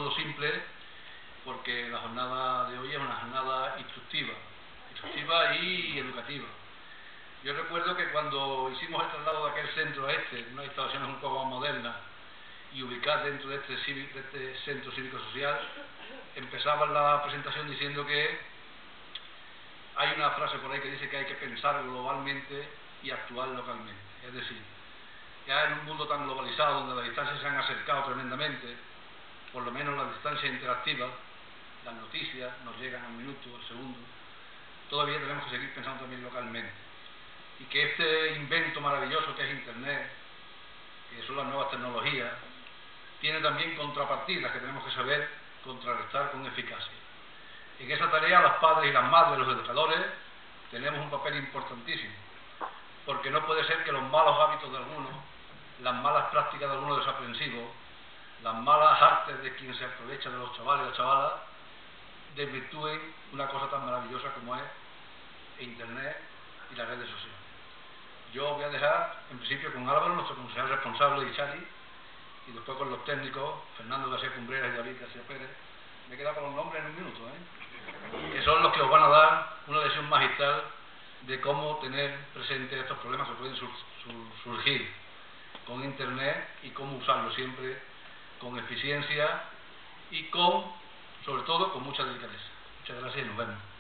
saludo simple, porque la jornada de hoy es una jornada instructiva y educativa. Yo recuerdo que cuando hicimos el traslado de aquel centro a unas instalaciones un poco más modernas, y ubicar dentro de este centro cívico-social, empezaba la presentación diciendo que hay una frase por ahí que dice que hay que pensar globalmente y actuar localmente. Es decir, ya en un mundo tan globalizado, donde las distancias se han acercado tremendamente, por lo menos las distancias interactivas, las noticias nos llegan al minuto, al segundo, todavía tenemos que seguir pensando también localmente. Y que este invento maravilloso que es Internet, que son las nuevas tecnologías, tiene también contrapartidas que tenemos que saber contrarrestar con eficacia. En esa tarea los padres y las madres, los educadores, tenemos un papel importantísimo, porque no puede ser que los malos hábitos de algunos, las malas prácticas de algunos desaprensivos, las malas artes de quien se aprovecha de los chavales y las chavalas, desvirtúen una cosa tan maravillosa como es Internet y las redes sociales. Yo voy a dejar, en principio, con Álvaro, nuestro concejal responsable, y Chari, y después con los técnicos, Fernando García Cumbreras y David García Pérez. Me he quedado con los nombres en un minuto, que son los que os van a dar una lección magistral de cómo tener presente estos problemas que pueden surgir con Internet y cómo usarlo siempre con eficiencia y sobre todo, con mucha delicadeza. Muchas gracias y nos vemos.